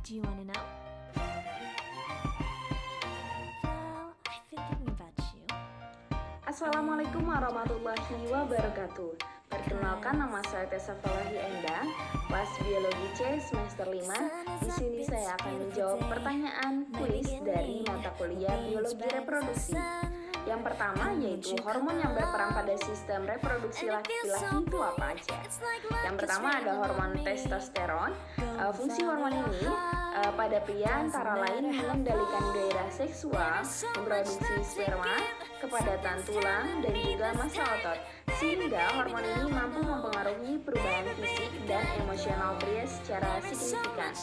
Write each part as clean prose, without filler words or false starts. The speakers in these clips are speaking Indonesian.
Do you wanna know? Well, I've been thinking about you. Assalamualaikum warahmatullahi wabarakatuh. Perkenalkan, nama saya Tessa Falahi Endang, kelas Biologi C semester 5. Di sini saya akan menjawab pertanyaan kuis dari mata kuliah Biologi Reproduksi. Yang pertama yaitu hormon yang berperan pada sistem reproduksi laki-laki itu apa aja? Yang pertama ada hormon testosteron. Fungsi hormon ini pada pria antara lain mengendalikan gairah seksual, memproduksi sperma, kepadatan tulang, dan juga massa otot. Sehingga hormon ini mampu mempengaruhi perubahan fisik dan emosional pria secara signifikan.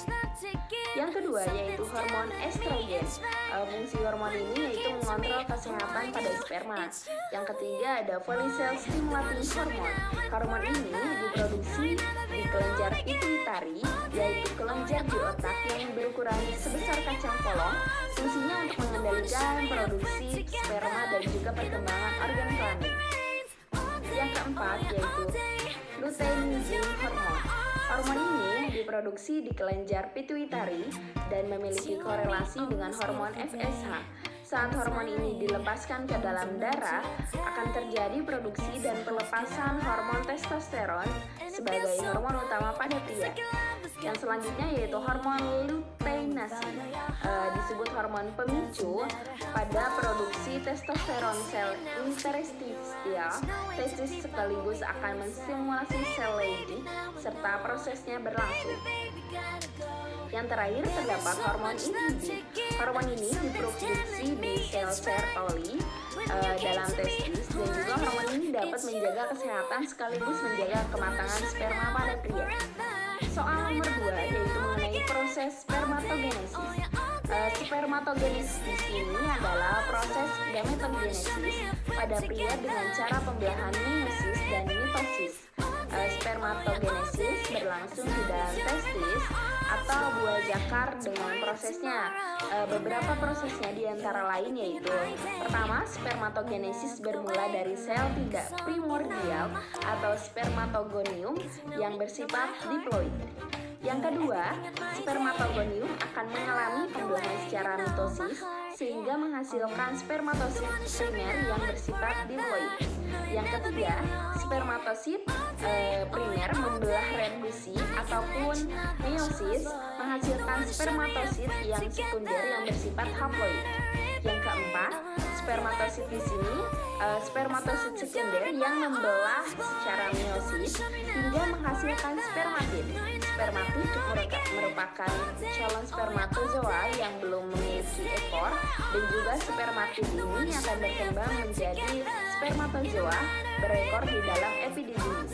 Yang kedua yaitu hormon estrogen. Fungsi hormon ini yaitu mengontrol kesehatan pada sperma. Yang ketiga ada follicle stimulating hormone. Hormon ini diproduksi di kelenjar pituitari, yaitu kelenjar di otak yang berukuran sebesar kacang polong. Fungsinya untuk mengendalikan produksi sperma dan juga perkembangan organ kelamin. Yang keempat yaitu luteinizing hormone. Hormon ini diproduksi di kelenjar pituitari dan memiliki korelasi dengan hormon FSH. Saat hormon ini dilepaskan ke dalam darah, akan terjadi produksi dan pelepasan hormon testosteron sebagai hormon utama pada pria. Yang selanjutnya yaitu hormon luteinasi. Disebut hormon pemicu pada produksi testosteron sel interstisial. Testis sekaligus akan menstimulasi sel Leydig serta prosesnya berlangsung. Yang terakhir terdapat hormon inhibin. Hormon ini diproduksi di sel Sertoli dalam testis, dan juga hormon ini dapat menjaga kesehatan sekaligus menjaga kematangan sperma pada pria. Soal nomor 2 yaitu mengenai proses spermatogenesis. Spermatogenesis di sini adalah proses gametogenesis pada pria dengan cara pembelahan meiosis dan mitosis. Spermatogenesis berlangsung di dalam testis atau buah zakar dengan prosesnya. Beberapa prosesnya diantara lain yaitu: pertama, spermatogenesis bermula dari sel tidak primordial atau spermatogonium yang bersifat diploid. Yang kedua, spermatogonium akan mengalami pembelahan secara mitosis sehingga menghasilkan spermatosit primer yang bersifat diploid. Yang ketiga, spermatosit primer membelah reduksi ataupun meiosis menghasilkan spermatosit yang sekunder yang bersifat haploid. Yang keempat, spermatosit di sini spermatosit sekunder yang membelah secara meiosis hingga menghasilkan spermatid. Spermatid merupakan calon spermatozoa yang belum memiliki ekor, dan juga spermatid ini akan berkembang menjadi spermatozoa berekor di dalam epididymis.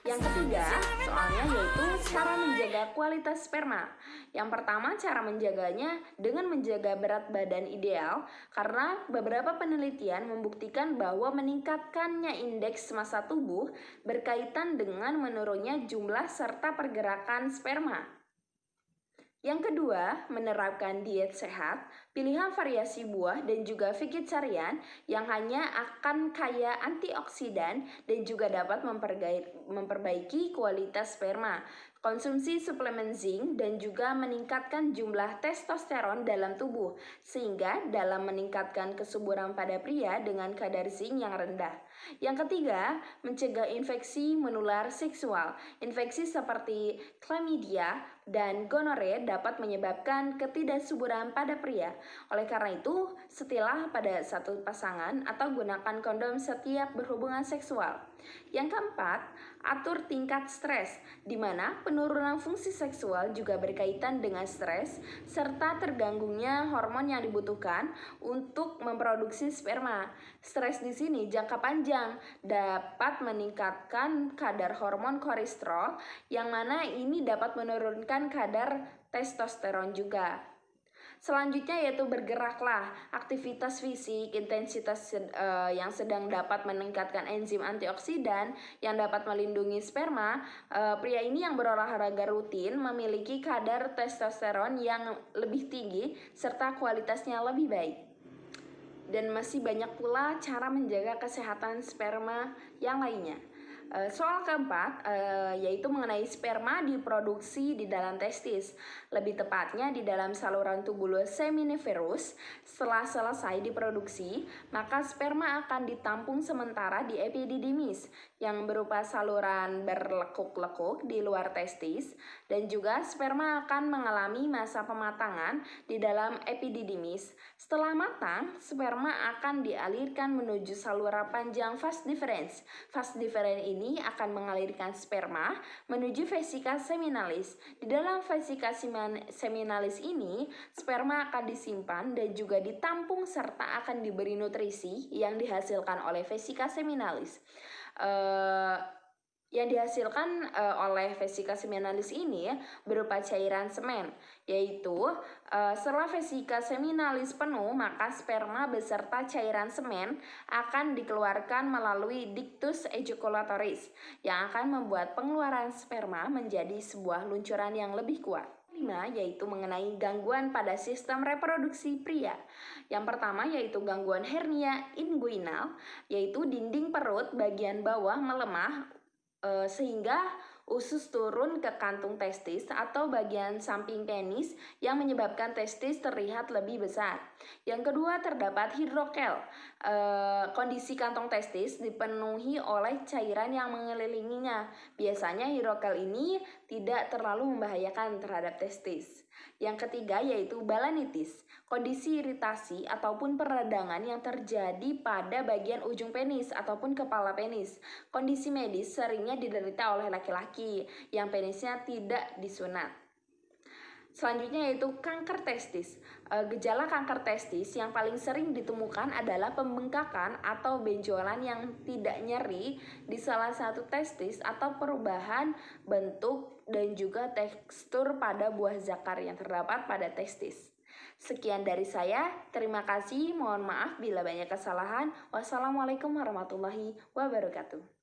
Yang ketiga, soalnya yaitu cara menjaga kualitas sperma. Yang pertama, cara menjaganya dengan menjaga berat badan ideal, karena beberapa penelitian membuktikan bahwa meningkatkannya indeks massa tubuh berkaitan dengan menurunnya jumlah serta pergerakan sperma. Yang kedua, menerapkan diet sehat, pilihan variasi buah dan juga vegetarian yang hanya akan kaya antioksidan dan juga dapat memperbaiki kualitas sperma. Konsumsi suplemen zinc dan juga meningkatkan jumlah testosteron dalam tubuh, sehingga dalam meningkatkan kesuburan pada pria dengan kadar zinc yang rendah. Yang ketiga, mencegah infeksi menular seksual. Infeksi seperti chlamydia dan gonore dapat menyebabkan ketidaksuburan pada pria. Oleh karena itu, setilah pada satu pasangan atau gunakan kondom setiap berhubungan seksual. Yang keempat, atur tingkat stres, di mana penurunan fungsi seksual juga berkaitan dengan stres serta terganggunya hormon yang dibutuhkan untuk memproduksi sperma. Stres di sini jangka panjang dapat meningkatkan kadar hormon kolesterol, yang mana ini dapat menurunkan kadar testosteron juga. Selanjutnya yaitu bergeraklah, aktivitas fisik, intensitas yang sedang dapat meningkatkan enzim antioksidan yang dapat melindungi sperma. Pria ini yang berolahraga rutin memiliki kadar testosteron yang lebih tinggi serta kualitasnya lebih baik. Dan masih banyak pula cara menjaga kesehatan sperma yang lainnya. Soal keempat yaitu mengenai sperma diproduksi di dalam testis, lebih tepatnya di dalam saluran tubulus seminiferus. Setelah selesai diproduksi, maka sperma akan ditampung sementara di epididymis yang berupa saluran berlekuk-lekuk di luar testis, dan juga sperma akan mengalami masa pematangan di dalam epididymis. Setelah matang, sperma akan dialirkan menuju saluran panjang vas deferens. Vas deferens ini akan mengalirkan sperma menuju vesika seminalis. Di dalam vesika seminalis ini, sperma akan disimpan dan juga ditampung serta akan diberi nutrisi yang dihasilkan oleh vesika seminalis. Yang dihasilkan oleh vesika seminalis ini berupa cairan semen, yaitu setelah vesika seminalis penuh, maka sperma beserta cairan semen akan dikeluarkan melalui ductus ejaculatoris yang akan membuat pengeluaran sperma menjadi sebuah luncuran yang lebih kuat. 5 yaitu mengenai gangguan pada sistem reproduksi pria. Yang pertama yaitu gangguan hernia inguinal, yaitu dinding perut bagian bawah melemah sehingga usus turun ke kantung testis atau bagian samping penis yang menyebabkan testis terlihat lebih besar. Yang kedua terdapat hidrokel. Kondisi kantong testis dipenuhi oleh cairan yang mengelilinginya. Biasanya hidrokel ini tidak terlalu membahayakan terhadap testis. Yang ketiga yaitu balanitis, kondisi iritasi ataupun peradangan yang terjadi pada bagian ujung penis ataupun kepala penis. Kondisi medis seringnya diderita oleh laki-laki yang penisnya tidak disunat. Selanjutnya yaitu kanker testis. Gejala kanker testis yang paling sering ditemukan adalah pembengkakan atau benjolan yang tidak nyeri di salah satu testis atau perubahan bentuk dan juga tekstur pada buah zakar yang terdapat pada testis. Sekian dari saya, terima kasih, mohon maaf bila banyak kesalahan. Wassalamualaikum warahmatullahi wabarakatuh.